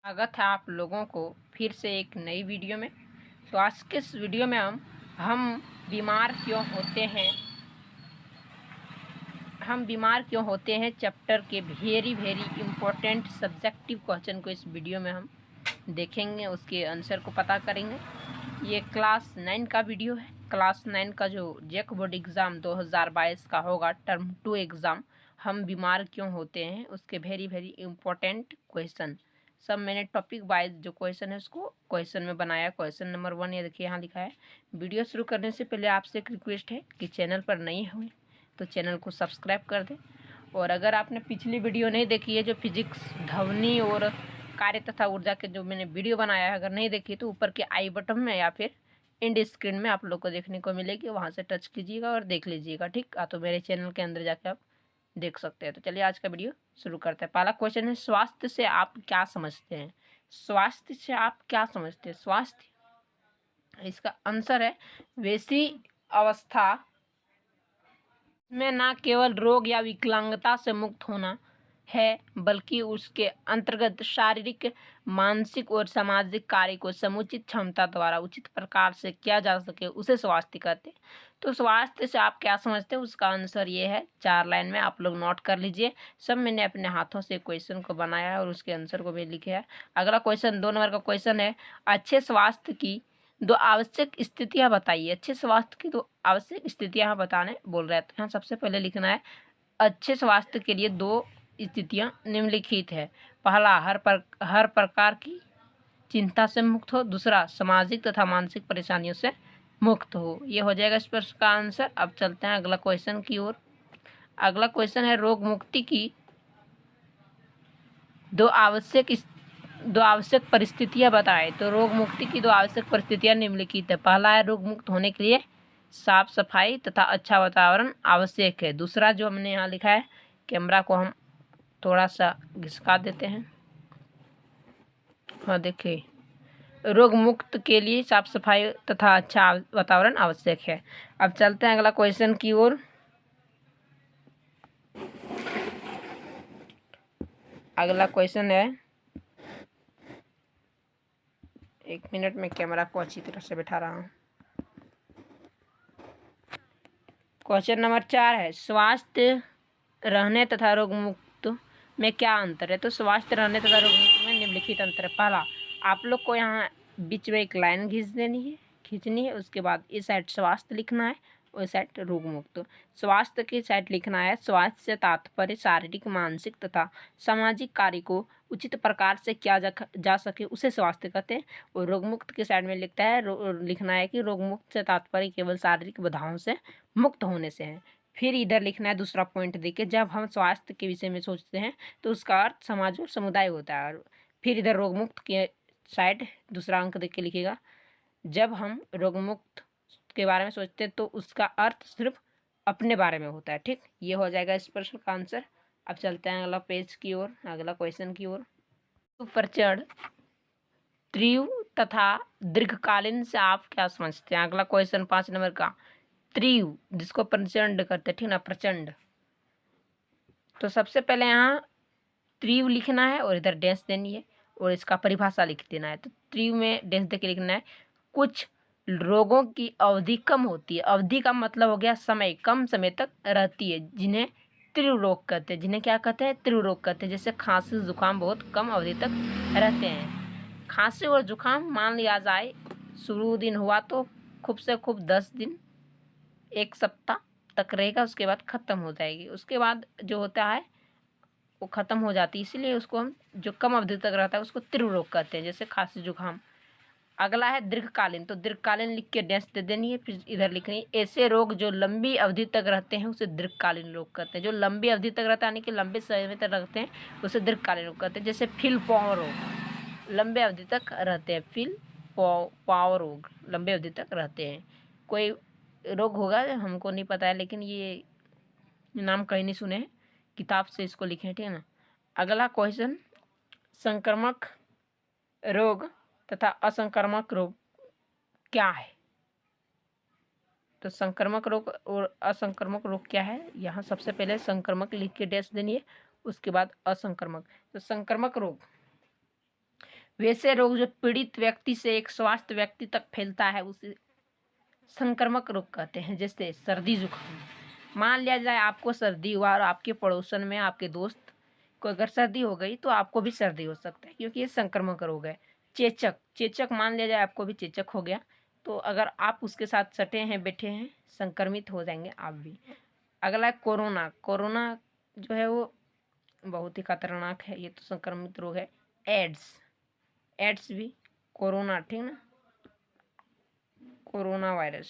स्वागत है आप लोगों को फिर से एक नई वीडियो में। तो आज के इस वीडियो में हम बीमार क्यों होते हैं चैप्टर के वेरी इम्पोर्टेंट सब्जेक्टिव क्वेश्चन को इस वीडियो में हम देखेंगे, उसके आंसर को पता करेंगे। ये क्लास 9 का वीडियो है। क्लास 9 का जो जेक बोर्ड एग्ज़ाम 2022 का होगा, टर्म 2 एग्ज़ाम, हम बीमार क्यों होते हैं, उसके वेरी इम्पोर्टेंट क्वेश्चन सब मैंने टॉपिक वाइज जो क्वेश्चन है उसको क्वेश्चन में बनाया। क्वेश्चन नंबर 1 ये देखिए यहाँ लिखा है। वीडियो शुरू करने से पहले आपसे एक रिक्वेस्ट है कि चैनल पर नए हुए तो चैनल को सब्सक्राइब कर दें, और अगर आपने पिछली वीडियो नहीं देखी है जो फिजिक्स ध्वनि और कार्य तथा ऊर्जा के जो मैंने वीडियो बनाया है, अगर नहीं देखी तो ऊपर के आई बटन में या फिर एंड स्क्रीन में आप लोग को देखने को मिलेगी, वहाँ से टच कीजिएगा और देख लीजिएगा। ठीक है, तो मेरे चैनल के अंदर जाके आप देख सकते हैं। तो चलिए आज का वीडियो शुरू करते हैं। पहला क्वेश्चन है, स्वास्थ्य से आप क्या समझते हैं? स्वास्थ्य से आप क्या समझते हैं? स्वास्थ्य, इसका आंसर है वैसी अवस्था में न केवल रोग या विकलांगता से मुक्त होना है, बल्कि उसके अंतर्गत शारीरिक, मानसिक और सामाजिक कार्य को समुचित क्षमता द्वारा उचित प्रकार से किया जा सके, उसे स्वास्थ्य कहते हैं। तो स्वास्थ्य से आप क्या समझते हैं, उसका आंसर ये है। 4 लाइन में आप लोग नोट कर लीजिए। सब मैंने अपने हाथों से क्वेश्चन को बनाया है और उसके आंसर को भी लिखे है। अगला क्वेश्चन 2 नंबर का क्वेश्चन है, अच्छे स्वास्थ्य की 2 आवश्यक स्थितियाँ बताइए। अच्छे स्वास्थ्य की 2 आवश्यक स्थितियाँ यहाँ बताने बोल रहे हैं। तो यहाँ सबसे पहले लिखना है, अच्छे स्वास्थ्य के लिए 2 स्थितियाँ निम्नलिखित है। पहला, हर प्रकार की चिंता से मुक्त हो। दूसरा, सामाजिक तथा मानसिक परेशानियों से मुक्त हो। ये हो जाएगा इस प्रश्न का आंसर। अब चलते हैं अगला क्वेश्चन की ओर। अगला क्वेश्चन है, रोग मुक्ति की 2 आवश्यक परिस्थितियां बताएं। तो रोग मुक्ति की 2 आवश्यक परिस्थितियां निम्नलिखित है। पहला है, रोग मुक्त होने के लिए साफ सफाई तथा अच्छा वातावरण आवश्यक है। दूसरा जो हमने यहाँ लिखा है, कैमरा को हम थोड़ा सा घिसका देते हैं। हाँ देखिए, रोग मुक्त के लिए साफ सफाई तथा अच्छा वातावरण आवश्यक है। अब चलते हैं अगला क्वेश्चन की ओर। अगला क्वेश्चन है, 1 मिनट में कैमरा को अच्छी तरह से बैठा रहा हूँ। क्वेश्चन नंबर 4 है, स्वास्थ्य रहने तथा रोग मुक्त में क्या अंतर है? तो स्वास्थ्य रहने तथा रोग मुक्त में निम्नलिखित अंतर है। पहला, आप लोग को यहाँ बीच में एक लाइन खींचनी है। उसके बाद इस साइड स्वास्थ्य लिखना है और इस साइड रोग मुक्त। स्वास्थ्य की साइड लिखना है, स्वास्थ्य से तात्पर्य शारीरिक, मानसिक तथा सामाजिक कार्य को उचित प्रकार से किया जा सके, उसे स्वास्थ्य कहते हैं। और रोग मुक्त की साइड में लिखना है कि रोग मुक्त से तात्पर्य केवल शारीरिक बाधाओं से मुक्त होने से है। फिर इधर लिखना है दूसरा पॉइंट देके, जब हम स्वास्थ्य के विषय में सोचते हैं तो उसका अर्थ समाज और समुदाय होता है। और फिर इधर रोग मुक्त के साइड दूसरा अंक देख के लिखिएगा, जब हम रोग मुक्त के बारे में सोचते हैं तो उसका अर्थ सिर्फ अपने बारे में होता है। ठीक, ये हो जाएगा इस प्रश्न का आंसर। अब चलते हैं अगला पेज की ओर, अगला क्वेश्चन की ओर। प्रचंड, तीव्र तथा दीर्घकालीन से आप क्या समझते हैं? अगला क्वेश्चन 5 नंबर का, तीव्र जिसको प्रचंड करते हैं, ठीक ना, प्रचंड। तो सबसे पहले यहाँ तीव्र लिखना है और इधर डैश देनी है और इसका परिभाषा लिख देना है। तो तीव्र में डैश देके लिखना है, कुछ रोगों की अवधि कम होती है। अवधि का मतलब हो गया समय, कम समय तक रहती है, जिन्हें तीव्र रोग कहते हैं। जिन्हें क्या कहते हैं? तीव्र रोग कहते हैं। जैसे खांसी जुकाम बहुत कम अवधि तक रहते हैं। खांसी और जुकाम मान लिया जाए शुरू दिन हुआ तो खूब से खूब 10 दिन 1 सप्ताह तक रहेगा, उसके बाद ख़त्म हो जाएगी। उसके बाद जो होता है वो ख़त्म हो जाती है, इसीलिए उसको हम जो कम अवधि तक रहता है उसको तीव्र रोग कहते हैं, जैसे खांसी जुकाम। अगला है दीर्घकालीन, तो दीर्घकालीन लिख के डैश दे देनी है। फिर इधर लिखनी है, ऐसे रोग जो लंबी अवधि तक रहते हैं उसे दीर्घकालीन रोग कहते हैं। जो लंबी अवधि तक रहता है यानी कि लंबे समय तक रखते हैं उसे दीर्घकालीन रोग कहते हैं। जैसे फिल पावर रोग लंबे अवधि तक रहते हैं, फिल पावर रोग लंबे अवधि तक रहते हैं। कोई रोग होगा हमको नहीं पता है, लेकिन ये नाम कहीं नहीं सुने हैं, किताब से इसको लिखे हैं, ठीक है ना। अगला क्वेश्चन, संक्रामक रोग तथा असंक्रामक रोग क्या है? तो संक्रामक रोग और असंक्रामक रोग क्या है? यहाँ सबसे पहले संक्रामक लिख के डैश देनी है, उसके बाद असंक्रामक। तो संक्रामक रोग वैसे रोग जो पीड़ित व्यक्ति से एक स्वस्थ व्यक्ति तक फैलता है उसे संक्रामक रोग कहते हैं। जैसे सर्दी जुकाम, मान लिया जाए आपको सर्दी हुआ और आपके पड़ोसन में आपके दोस्त को अगर सर्दी हो गई तो आपको भी सर्दी हो सकता है, क्योंकि ये संक्रामक रोग है। चेचक, चेचक मान लिया जाए आपको भी चेचक हो गया तो अगर आप उसके साथ सटे हैं, बैठे हैं, संक्रमित हो जाएंगे आप भी। अगला है कोरोना। कोरोना जो है वो बहुत ही खतरनाक है, ये तो संक्रमित रोग है। एड्स, एड्स भी कोरोना, ठीक ना, कोरोना वायरस,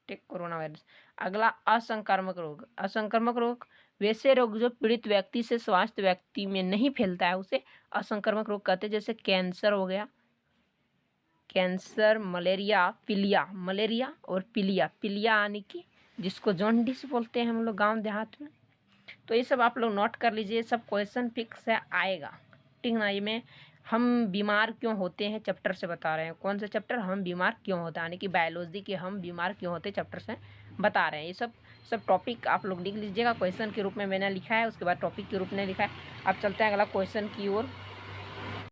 ठीक, कोरोना वायरस। अगला असंक्रामक रोग। असंक्रामक रोग वैसे रोग जो पीड़ित व्यक्ति से स्वास्थ्य व्यक्ति में नहीं फैलता है उसे असंक्रामक रोग कहते हैं। जैसे कैंसर हो गया, कैंसर, मलेरिया, पीलिया, मलेरिया और पीलिया, पीलिया यानी कि जिसको जॉन्डिस बोलते हैं हम लोग गांव देहात में। तो ये सब आप लोग नोट कर लीजिए, सब क्वेश्चन फिक्स है आएगा, ठीक ना। ये में हम बीमार क्यों होते हैं चैप्टर से बता रहे हैं। कौन सा चैप्टर, हम बीमार क्यों होते हैं, यानी कि बायोलॉजी के हम बीमार क्यों होते हैं चैप्टर से बता रहे हैं। ये सब टॉपिक आप लोग लिख लीजिएगा, क्वेश्चन के रूप में मैंने लिखा है, उसके बाद टॉपिक के रूप में लिखा है। अब चलते हैं अगला क्वेश्चन की ओर।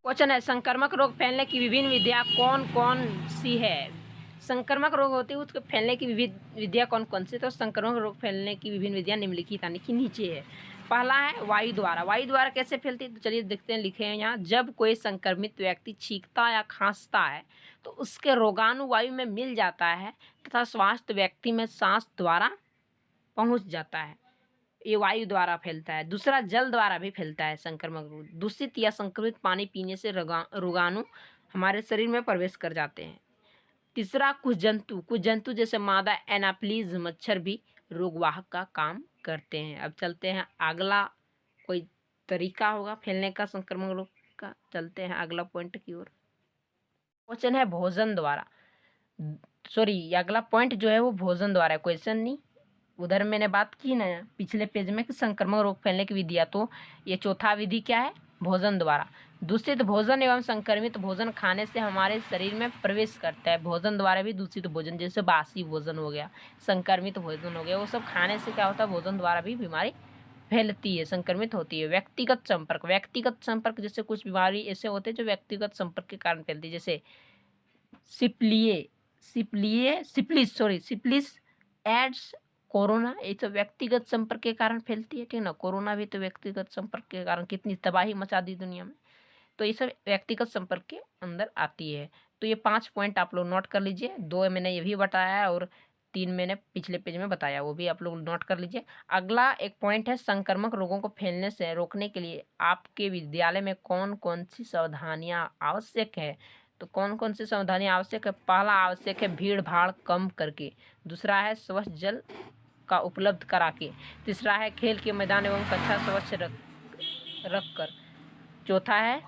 क्वेश्चन है, संक्रामक रोग फैलने की विभिन्न विधियाँ कौन कौन सी है। संक्रामक रोग होती है उसके फैलने की विविध विधियाँ कौन कौन सी। तो संक्रामक रोग फैलने की विभिन्न विधियाँ निम्नलिखित यानी कि नीचे है। पहला है वायु द्वारा। वायु द्वारा कैसे फैलती है तो चलिए देखते हैं, लिखे हैं यहाँ। जब कोई संक्रमित व्यक्ति छींकता या खांसता है तो उसके रोगाणु वायु में मिल जाता है तथा स्वास्थ्य व्यक्ति में सांस द्वारा पहुँच जाता है, ये वायु द्वारा फैलता है। दूसरा, जल द्वारा भी फैलता है संक्रामक रोग। दूषित या संक्रमित पानी पीने से रोगाणु हमारे शरीर में प्रवेश कर जाते हैं। तीसरा, कुछ जंतु जैसे मादा एनाप्लीज मच्छर भी रोगवाहक का काम करते हैं। अब चलते हैं अगला, कोई तरीका होगा फैलने का संक्रामक रोग का। चलते हैं अगला पॉइंट की ओर। क्वेश्चन है भोजन द्वारा, सॉरी अगला पॉइंट जो है वो भोजन द्वारा है, क्वेश्चन नहीं। उधर मैंने बात की ना पिछले पेज में कि संक्रामक रोग फैलने की विधियाँ, तो ये चौथा विधि क्या है, भोजन द्वारा। दूषित भोजन एवं संक्रमित भोजन खाने से हमारे शरीर में प्रवेश करता है। भोजन द्वारा भी दूषित भोजन जैसे बासी भोजन हो गया, संक्रमित भोजन हो गया, वो सब खाने से क्या होता है, भोजन द्वारा भी बीमारी फैलती है, संक्रमित होती है। व्यक्तिगत संपर्क, व्यक्तिगत संपर्क जैसे कुछ बीमारी ऐसे होते हैं जो व्यक्तिगत संपर्क के कारण फैलती है, जैसे सिप्लिस, एड्स, कोरोना, ये तो व्यक्तिगत संपर्क के कारण फैलती है, ठीक ना। कोरोना भी तो व्यक्तिगत संपर्क के कारण कितनी तबाही मचा दी दुनिया में, तो ये सब व्यक्तिगत संपर्क के अंदर आती है। तो ये 5 पॉइंट आप लोग नोट कर लीजिए। 2 मैंने ये भी बताया है और 3 मैंने पिछले पेज में बताया, वो भी आप लोग नोट कर लीजिए। अगला एक पॉइंट है, संक्रामक रोगों को फैलने से रोकने के लिए आपके विद्यालय में कौन कौन सी सावधानियाँ आवश्यक है। तो कौन कौन सी सावधानियाँ आवश्यक है। पहला आवश्यक है भीड़ भाड़ कम करके। दूसरा है स्वच्छ जल का उपलब्ध करा के। तीसरा है खेल के मैदान एवं कक्षा स्वच्छ रख कर। चौथा है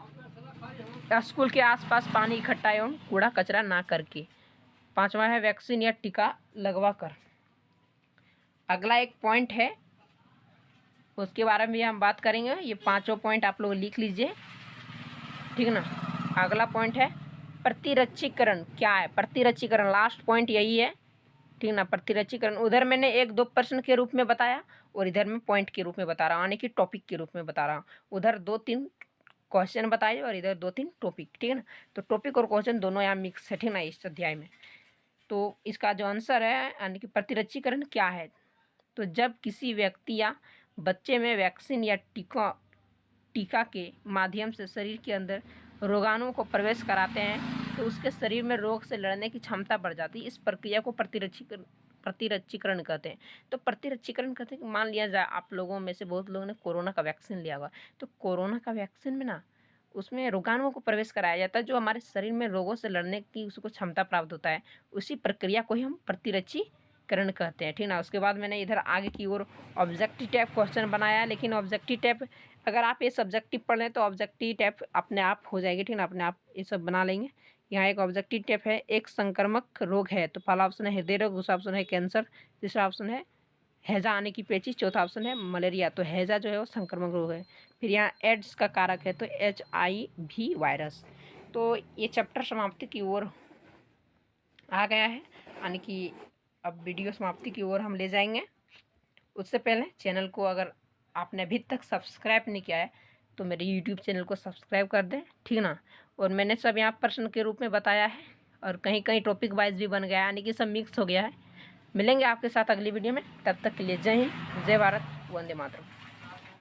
स्कूल के आसपास पानी इकट्ठा एवं कूड़ा कचरा ना करके। पांचवा है वैक्सीन या टीका लगवा कर। अगला एक पॉइंट है उसके बारे में भी हम बात करेंगे, ये 5 पॉइंट आप लोग लिख लीजिए, ठीक ना। अगला पॉइंट है प्रतिरक्षीकरण। क्या है प्रतिरक्षीकरण, लास्ट पॉइंट यही है, ठीक ना। प्रतिरक्षीकरण उधर मैंने 1-2 प्रश्न के रूप में बताया और इधर मैं पॉइंट के रूप में बता रहा हूँ, यानी कि टॉपिक के रूप में बता रहा हूँ। उधर 2-3 क्वेश्चन बताए और इधर 2-3 टॉपिक, ठीक है ना। तो टॉपिक और क्वेश्चन दोनों यहाँ मिक्स है, ठीक ना, इस अध्याय में। तो इसका जो आंसर है यानी कि प्रतिरक्षीकरण क्या है, तो जब किसी व्यक्ति या बच्चे में वैक्सीन या टीका के माध्यम से शरीर के अंदर रोगाणुओं को प्रवेश कराते हैं तो उसके शरीर में रोग से लड़ने की क्षमता बढ़ जाती है। इस प्रक्रिया को प्रतिरक्षीकरण कहते हैं। तो प्रतिरक्षीकरण कहते हैं कि मान लिया जाए आप लोगों में से बहुत लोगों ने कोरोना का वैक्सीन लिया हुआ, तो कोरोना का वैक्सीन में ना उसमें रोगाणुओं को प्रवेश कराया जाता है जो हमारे शरीर में रोगों से लड़ने की उसको क्षमता प्राप्त होता है। उसी प्रक्रिया को ही हम प्रतिरक्षीकरण कहते हैं, ठीक ना। उसके बाद मैंने इधर आगे की ओर ऑब्जेक्टिव टाइप क्वेश्चन बनाया है, लेकिन ऑब्जेक्टिव टाइप अगर आप ये सब्जेक्टिव पढ़ लें तो ऑब्जेक्टिव टाइप अपने आप हो जाएगी, ठीक ना, अपने आप ये सब बना लेंगे। यहाँ एक ऑब्जेक्टिव टाइप है, एक संक्रामक रोग है, तो पहला ऑप्शन है हृदय रोग, दूसरा ऑप्शन है कैंसर, तीसरा ऑप्शन है हैजा आने की पेचिश, चौथा ऑप्शन है मलेरिया। तो हैजा जो है वो संक्रामक रोग है। फिर यहाँ एड्स का कारक है तो HIV वायरस। तो ये चैप्टर समाप्ति की ओर आ गया है, यानी कि अब वीडियो समाप्ति की ओर हम ले जाएंगे। उससे पहले चैनल को अगर आपने अभी तक सब्सक्राइब नहीं किया है तो मेरे यूट्यूब चैनल को सब्सक्राइब कर दें, ठीक ना। और मैंने सब यहाँ प्रश्न के रूप में बताया है और कहीं कहीं टॉपिक वाइज भी बन गया है, यानी कि सब मिक्स हो गया है। मिलेंगे आपके साथ अगली वीडियो में, तब तक के लिए जय हिंद, जय भारत, वंदे मातरम।